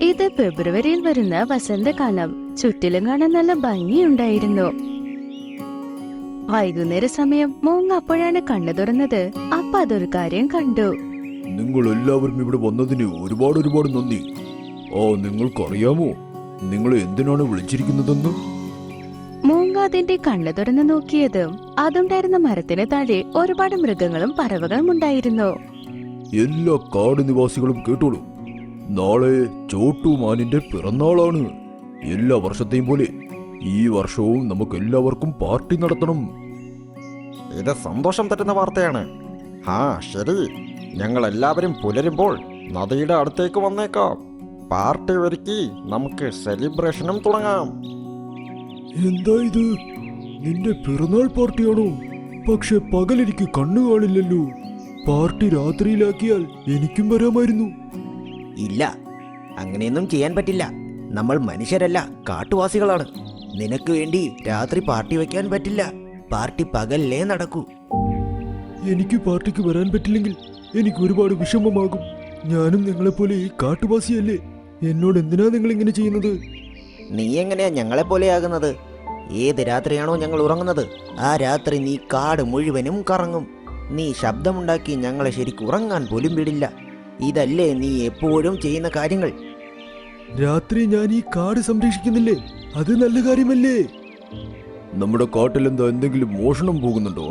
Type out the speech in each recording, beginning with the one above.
ഇത് ഫെബ്രുവരിയിൽ വരുന്ന വസന്തകാലം. ചുറ്റിലും കാണാൻ നല്ല ഭംഗിയുണ്ടായിരുന്നു. വൈകുന്നേര സമയം മൂങ്ങ അപ്പോഴാണ് കണ്ണു തുറന്നത്. അപ്പൊ അതൊരു കാര്യം കണ്ടു. നിങ്ങൾ എല്ലാവരും ഇവിടെ വന്നതിന് ഒരുപാട് നന്ദി. നിങ്ങൾക്കറിയാമോ നിങ്ങളെ എന്തിനാണ് വിളിച്ചിരിക്കുന്നതെന്ന്? മൂങ്ങ അതിന്റെ കണ്ണു തുറന്ന് നോക്കിയതും അതുണ്ടായിരുന്ന മരത്തിന് താഴെ ഒരുപാട് മൃഗങ്ങളും പറവകളും ഉണ്ടായിരുന്നു. എല്ലാ കാട് നിവാസികളും കേട്ടോളൂ, നാളെ ചോട്ടുമാനിന്റെ പിറന്നാളാണ്. എല്ലാ വർഷത്തെയും പോലെ ഈ വർഷവും നമുക്ക് എല്ലാവർക്കും പാർട്ടി നടത്തണം. ഇത് സന്തോഷം തരുന്ന വാർത്തയാണ്. ശരി, ഞങ്ങൾ എല്ലാവരും പുലരുമ്പോൾ നദിയുടെ അടുത്തേക്ക് വന്നേക്കാം. പാർട്ടി ഒരുക്കി നമുക്ക് സെലിബ്രേഷനും തുടങ്ങാം. എന്താ ഇത്? നിന്റെ പിറന്നാൾ പാർട്ടിയാണോ? പക്ഷെ പകലെനിക്ക് കണ്ണു കാണില്ലല്ലോ. പാർട്ടി രാത്രിയിലാക്കിയാൽ എനിക്കും വരാമായിരുന്നു. ഇല്ല, അങ്ങനെയൊന്നും ചെയ്യാൻ പറ്റില്ല. നമ്മൾ മനുഷ്യരല്ല, കാട്ടുവാസികളാണ്. നിനക്ക് വേണ്ടി രാത്രി പാർട്ടി വെക്കാൻ പറ്റില്ല. പാർട്ടി പകലിലേ നടക്കൂ. എനിക്ക് പാർട്ടിക്ക് വരാൻ പറ്റില്ലെങ്കിൽ എനിക്ക് ഒരുപാട് വിഷമമാകും. ഞാനും നിങ്ങളെപ്പോലെ ഈ കാട്ടുവാസിയല്ലേ. എന്നോട് എന്തിനാ നിങ്ങൾ ഇങ്ങനെ ചെയ്യുന്നത്? നീ എങ്ങനെയാ ഞങ്ങളെ പോലെയാകുന്നത്? ഏത് രാത്രിയാണോ ഞങ്ങൾ ഉറങ്ങുന്നത് ആ രാത്രി നീ കാട് മുഴുവനും കറങ്ങും. നീ ശബ്ദമുണ്ടാക്കി ഞങ്ങളെ ശരിക്കും ഉറങ്ങാൻ പോലും വിടില്ല. ഇതല്ലേ നീ എപ്പോഴും ചെയ്യുന്ന കാര്യങ്ങൾ? രാത്രി ഞാൻ ഈ കാട് സംരക്ഷിക്കുന്നില്ലേ, അത് നല്ല കാര്യമല്ലേ? നമ്മുടെ കാട്ടിൽ എന്താ എന്തെങ്കിലും മോഷണം പോകുന്നുണ്ടോ?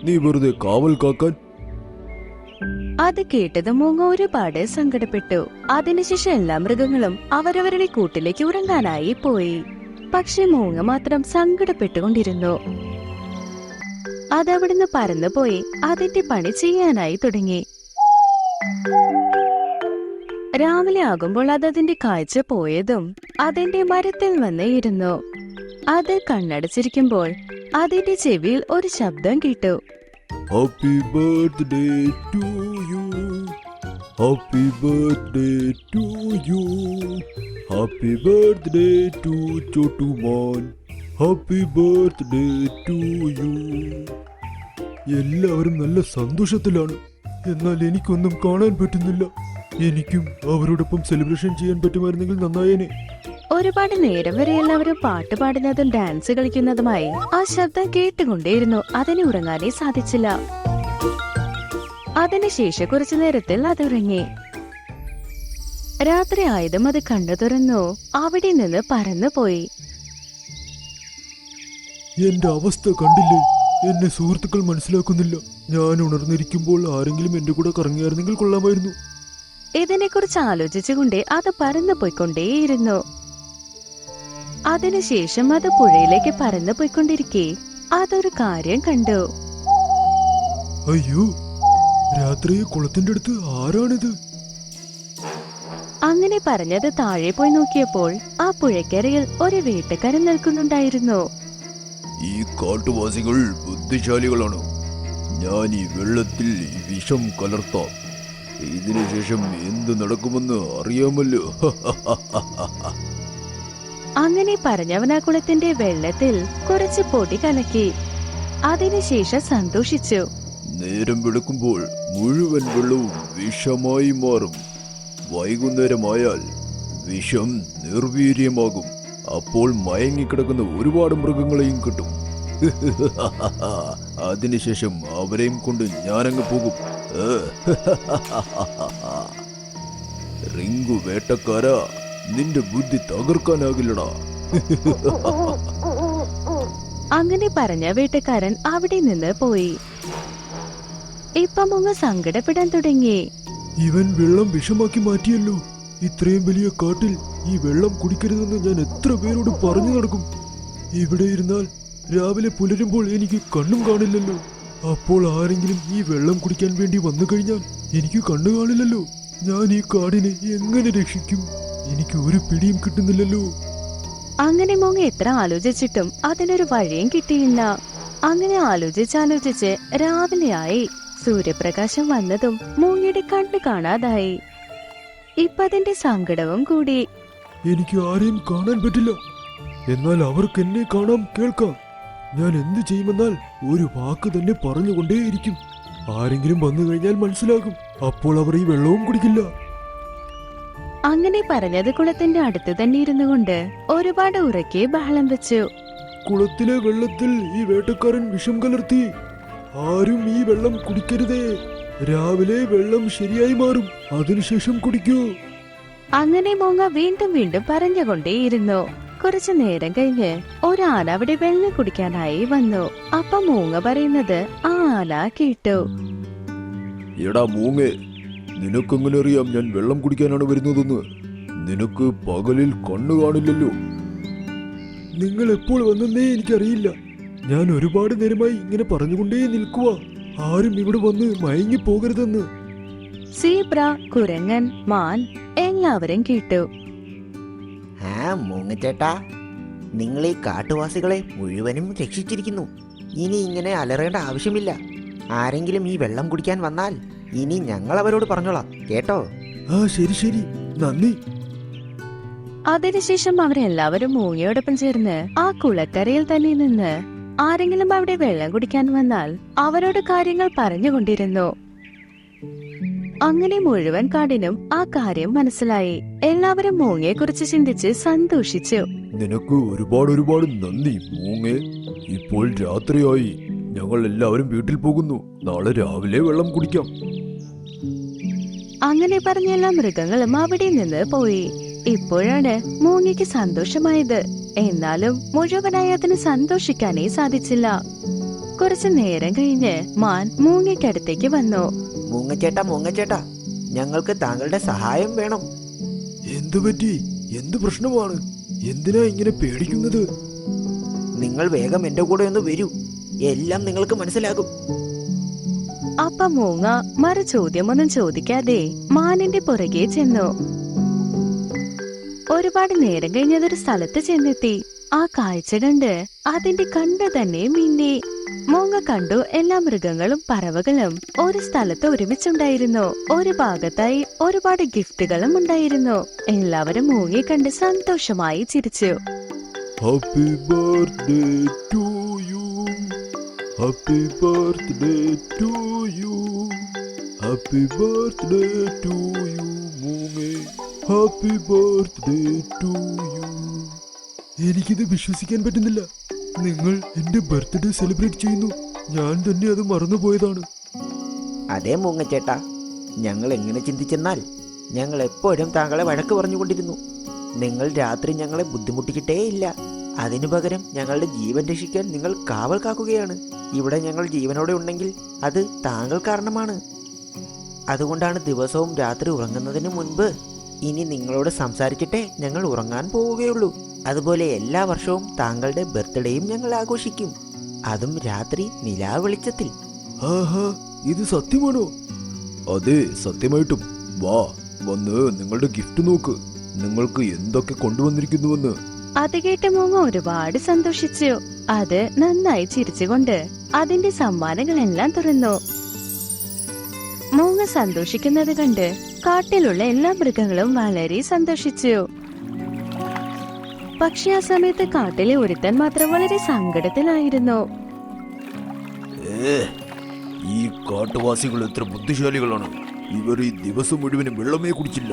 നീ വെറുതെ കാവൽ കാക്കാൻ? അത് കേട്ടത് മൂങ്ങ ഒരുപാട് സങ്കടപ്പെട്ടു. അതിനുശേഷം എല്ലാ മൃഗങ്ങളും അവരവരുടെ കൂട്ടിലേക്ക് ഉറങ്ങാനായി പോയി. പക്ഷെ മൂങ്ങ മാത്രം സങ്കടപ്പെട്ടുകൊണ്ടിരുന്നു. അതവിടുന്ന് പറന്നുപോയി അതിന്റെ പണി ചെയ്യാനായി തുടങ്ങി. രാവിലെ ആകുമ്പോൾ അതിന്റെ കാഴ്ച പോയതും അതിന്റെ മരത്തിൽ വന്ന് ഇരുന്നു. അത് കണ്ണടച്ചിരിക്കുമ്പോൾ അതിന്റെ ചെവിയിൽ ഒരു ശബ്ദം കേട്ടു. Happy birthday to you, happy birthday to you, happy birthday to Chotuman, happy birthday to you. എല്ലാവരും നല്ല സന്തോഷത്തിലാണ്. എന്നാൽ എനിക്കൊന്നും കാണാൻ പറ്റുന്നില്ല. എനിക്കും അവരോടൊപ്പം സെലിബ്രേഷൻ ചെയ്യാൻ പറ്റുമായിരുന്നെങ്കിൽ നന്നായേനെ. ഒരുപാട് നേരം വരെ എല്ലാവരും പാട്ട് പാടുന്നതും ഡാൻസ് കളിക്കുന്നതുമായി ആ ശബ്ദം കേട്ടുകൊണ്ടേയിരുന്നു. അതിന് ഉറങ്ങാനേ സാധിച്ചില്ല. അതിനുശേഷം കുറച്ചു നേരത്തിൽ അത് ഉറങ്ങി. രാത്രി ആയതും അത് കണ്ണു തുറന്നു അവിടെ നിന്ന് പറന്നു പോയി. എന്റെ അവസ്ഥ കണ്ടില്ലേ? എന്നെ സുഹൃത്തുക്കൾ മനസ്സിലാക്കുന്നില്ല. ഞാൻ ഉണർന്നിരിക്കുമ്പോൾ ആരെങ്കിലും എന്റെ കൂടെ കറങ്ങിയായിരുന്നെങ്കിൽ കൊള്ളാമായിരുന്നു. ഇതിനെക്കുറിച്ച് ആലോചിച്ചുകൊണ്ട് അത് പറന്നു പോയിക്കൊണ്ടേയിരുന്നു. അതിനുശേഷം അത് പുഴയിലേക്ക് പറന്നു പോയിക്കൊണ്ടിരിക്കെ അതൊരു കാര്യം കണ്ടു. അയ്യോ, രാത്രി കുളത്തിന്റെ അടുത്ത് ആരാണിത്? അങ്ങനെ പറഞ്ഞത് താഴെ പോയി നോക്കിയപ്പോൾ ആ പുഴക്കരയിൽ ഒരു വേട്ടക്കാരൻ നിൽക്കുന്നുണ്ടായിരുന്നു. ഈ കാട്ടുവാസികൾ ബുദ്ധിശാലികളാണ്. ഞാൻ ഈ വെള്ളത്തിൽ വിഷം കലർത്താം. ഇതിനുശേഷം എന്ത് നടക്കുമെന്ന് അറിയാമല്ലോ. അങ്ങനെ പറഞ്ഞവൻ ആ കുളത്തിന്റെ വെള്ളത്തിൽ കുറച്ച് പൊടി കലക്കി. അതിനുശേഷം സന്തോഷിച്ചു. നേരം വെളുക്കുമ്പോൾ മുഴുവൻ വെള്ളവും വിഷമായി മാറും. വൈകുന്നേരമായാൽ വിഷം നിർവീര്യമാകും. അപ്പോൾ മയങ്ങിക്കിടക്കുന്ന ഒരുപാട് മൃഗങ്ങളെയും കിട്ടും. അതിനുശേഷം അവരെയും കൊണ്ട് ഞാനങ്ങ് പോകും. റിങ്കു വേട്ടക്കാരാ, നിന്റെ ബുദ്ധി തകർക്കാനാകില്ലടാ. അങ്ങനെ പറഞ്ഞ വേട്ടക്കാരൻ അവിടെ നിന്ന് പോയി. ഇപ്പം മൂങ്ങ സങ്കടപ്പെടാൻ തുടങ്ങി. ഇവൻ വെള്ളം വിഷമാക്കി മാറ്റിയല്ലോ. ഇത്രയും വലിയ കാട്ടിൽ ഈ വെള്ളം കുടിക്കരുതെന്ന് ഞാൻ എത്ര പേരോട് പറഞ്ഞു നടക്കും. ഇവിടെ ഇരുന്നാൽ രാവിലെ പുലരുമ്പോൾ എനിക്ക് കണ്ണും കാണില്ലല്ലോ. അപ്പോൾ ആരെങ്കിലും ഈ വെള്ളം കുടിക്കാൻ വേണ്ടി വന്നു കഴിഞ്ഞാൽ എനിക്ക് കണ്ണു കാണില്ലല്ലോ. ഞാൻ ഈ കാടിനെ എങ്ങനെ രക്ഷിക്കും? എനിക്ക് ഒരു പിടിയും കിട്ടുന്നില്ലല്ലോ. അങ്ങനെ മൂങ്ങ എത്ര ആലോചിച്ചിട്ടും അതിനൊരു വഴിയും കിട്ടിയില്ല. അങ്ങനെ ആലോചിച്ചാലോചിച്ച് രാവിലെയായി. സൂര്യപ്രകാശം വന്നതും മൂങ്ങയുടെ കണ്ണു കാണാതായി. ഇപ്പൊ അതിന്റെ സങ്കടവും കൂടി. എനിക്ക് ആരെയും കാണാൻ പറ്റില്ല. എന്നാൽ അവർക്ക് എന്നെ കാണാം, കേൾക്കാം. ഞാൻ എന്ത് ചെയ്യുമെന്നാൽ ഒരു വാക്ക് തന്നെ പറഞ്ഞുകൊണ്ടേയിരിക്കും. ആരെങ്കിലും വന്നു കഴിഞ്ഞാൽ മനസ്സിലാകും. അപ്പോൾ അവർ ഈ വെള്ളവും കുടിക്കില്ല. അങ്ങനെ പറഞ്ഞത് കുളത്തിന്റെ അടുത്ത് തന്നെ ഇരുന്നു കൊണ്ട് ഒരുപാട് ഉറക്കെ ബഹളം വെച്ചു. കുളത്തിലെ വെള്ളത്തിൽ ഈ വേട്ടക്കാരൻ വിഷം കലർത്തി. ആരും ഈ വെള്ളം കുടിക്കരുതേ. രാവിലെ വെള്ളം ശരിയായി മാറും, അതിനുശേഷം കുടിക്കൂ. അങ്ങനെ മൂങ്ങ വീണ്ടും വീണ്ടും പറഞ്ഞുകൊണ്ടേയിരുന്നു. കുറച്ചു നേരം കഴിഞ്ഞ് ഒരു ആന അവിടെ വെള്ളം കുടിക്കാനായി വന്നു. അപ്പൊ മൂങ്ങ പറയുന്നത് ആ ആന കേട്ടു. എടാ മൂങ്ങേ, നിനക്കെങ്ങനെ അറിയാം ഞാൻ വെള്ളം കുടിക്കാനാണ് വരുന്നതെന്ന്? നിനക്ക് പകലിൽ കണ്ണു കാണില്ലല്ലോ. നിങ്ങൾ എപ്പോൾ വന്നെന്നേ എനിക്കറിയില്ല. ഞാൻ ഒരുപാട് നേരമായി ഇങ്ങനെ പറഞ്ഞുകൊണ്ടേ നിൽക്കുക, ആരും ഇവിടെ വന്ന് മയങ്ങി പോകരുതെന്ന്. സീബ്ര, കുരങ്ങൻ, മാൻ എല്ലാവരും കേട്ടു. മൂങ്ങച്ചേട്ടാ, നിങ്ങൾ ഈ കാട്ടുവാസികളെ മുഴുവനും രക്ഷിച്ചിരിക്കുന്നു. ഇനി ഇങ്ങനെ അലറേണ്ട ആവശ്യമില്ല. ആരെങ്കിലും ഈ വെള്ളം കുടിക്കാൻ വന്നാൽ ഇനി ഞങ്ങൾ അവരോട് പറഞ്ഞോളാം, കേട്ടോ? ആ ശരി ശരി, നന്ദി. അതിനുശേഷം അവരെല്ലാവരും മൂങ്ങയോടൊപ്പം ചേർന്ന് ആ കുളക്കരയിൽ തന്നെ നിന്ന് ആരെങ്കിലും അവിടെ വെള്ളം കുടിക്കാൻ വന്നാൽ അവരോട് കാര്യങ്ങൾ പറഞ്ഞുകൊണ്ടിരുന്നു. അങ്ങനെ മുഴുവൻ കാടിനും ആ കാര്യം മനസ്സിലായി. എല്ലാവരും മൂങ്ങയെ കുറിച്ച് ചിന്തിച്ച് സന്തോഷിച്ചു. നിനക്ക് ഒരുപാട് നന്ദി മൂങ്ങേ. ഇപ്പോൾ രാത്രിയായി, ഞങ്ങൾ എല്ലാവരും വീട്ടിൽ പോകുന്നു. നാളെ രാവിലെ വെള്ളം കുടിക്കാം. അങ്ങനെ പറഞ്ഞ എല്ലാ മൃഗങ്ങളും അവിടെ നിന്ന് പോയി. ഇപ്പോഴാണ് മൂങ്ങയ്ക്ക് സന്തോഷമായത്. എന്നാലും മുഴുവനായി അതിന് സന്തോഷിക്കാനേ സാധിച്ചില്ല. കുറച്ചു നേരം കഴിഞ്ഞ് മാൻ മൂങ്ങയ്ക്കടുത്തേക്ക് വന്നു. മൂങ്ങച്ചേട്ടാ, ഞങ്ങൾക്ക് താങ്കളുടെ സഹായം വേണം. എന്തു പറ്റി? എന്തു പ്രശ്നമാണ്? എന്തിനാ ഇങ്ങനെ പേടിക്കുന്നത്? നിങ്ങൾ വേഗം എന്റെ കൂടെ ഒന്ന് വരൂ, എല്ലാം നിങ്ങൾക്ക് മനസ്സിലാകും. അപ്പ മൂങ്ങ മറു ചോദ്യമൊന്നും ചോദിക്കാതെ മാനിന്റെ പുറകെ ചെന്നു. ഒരുപാട് നേരം കഴിഞ്ഞതൊരു സ്ഥലത്ത് ചെന്നെത്തി. ആ കാഴ്ച കണ്ട് അതിന്റെ കണ്ണ് തന്നെ മിന്നി. മൂങ്ങ കണ്ടു എല്ലാ മൃഗങ്ങളും പറവകളും ഒരു സ്ഥലത്ത് ഒരുമിച്ചുണ്ടായിരുന്നു. ഒരു ഭാഗത്തായി ഒരുപാട് ഗിഫ്റ്റുകളും ഉണ്ടായിരുന്നു. എല്ലാവരും മൂങ്ങയെ കണ്ട് സന്തോഷമായി ചിരിച്ചു. Happy birthday to you, happy birthday to you, happy birthday to you മൂങ്ങേ, ഹാപ്പി ബർത്ത്ഡേ ടു യു. എനിക്കിത് വിശ്വസിക്കാൻ പറ്റുന്നില്ല. നിങ്ങൾ എന്റെ ബർത്ത്ഡേ സെലിബ്രേറ്റ് ചെയ്യുന്നു. ഞാൻ തന്നെ അത് മറന്നുപോയതാണ്. അതേ മൂങ്ങച്ചേട്ടാ, ഞങ്ങൾ എങ്ങനെ ചിന്തിച്ചെന്നാൽ ഞങ്ങൾ എപ്പോഴും താങ്കളെ വഴക്ക് പറഞ്ഞുകൊണ്ടിരുന്നു. നിങ്ങൾ രാത്രി ഞങ്ങളെ ബുദ്ധിമുട്ടിച്ചിട്ടേ ഇല്ല. അതിനു പകരം ഞങ്ങളുടെ ജീവൻ രക്ഷിക്കാൻ നിങ്ങൾ കാവൽ കാക്കുകയാണ്. ഇവിടെ ഞങ്ങൾ ജീവനോടെ ഉണ്ടെങ്കിൽ അത് താങ്കൾ കാരണമാണ്. അതുകൊണ്ടാണ് ദിവസവും രാത്രി ഉറങ്ങുന്നതിന് മുൻപ് ഇനി നിങ്ങളോട് സംസാരിച്ചിട്ടേ ഞങ്ങൾ ഉറങ്ങാൻ പോവുകയുള്ളൂ. അതുപോലെ എല്ലാ വർഷവും താങ്കളുടെ ബർത്ത്ഡേയും ഞങ്ങൾ ആഘോഷിക്കും, അതും രാത്രി നിലാ വെളിച്ചത്തിൽ. ആഹാ, ഇത് സത്യമാണോ? അതെ, സത്യമായിട്ടും. വാ, വന്ന് നിങ്ങളുടെ ഗിഫ്റ്റ് നോക്ക്. നിങ്ങൾക്ക് എന്തൊക്കെ കൊണ്ടുവന്നിരിക്കുന്നുവെന്ന്. അത് കേട്ട് മൂങ്ങ ഒരുപാട് സന്തോഷിച്ചു. അത് നന്നായി ചിരിച്ചുകൊണ്ട് അതിന്റെ സമ്മാനങ്ങളെല്ലാം തുറന്നു. മൂങ്ങ സന്തോഷിക്കുന്നത് കണ്ട് കാട്ടിലുള്ള എല്ലാ മൃഗങ്ങളും വളരെ സന്തോഷിച്ചു. പക്ഷെ ആ സമയത്ത് കാട്ടിലെ ഒരുത്തൻ മാത്രം വളരെ സങ്കടത്തിലായിരുന്നു. ഈ കാട്ടുവാസികൾ എത്ര ബുദ്ധിശാലികളാണ്. ഇവർ ഈ ദിവസം മുഴുവനും വെള്ളമേ കുടിച്ചില്ല.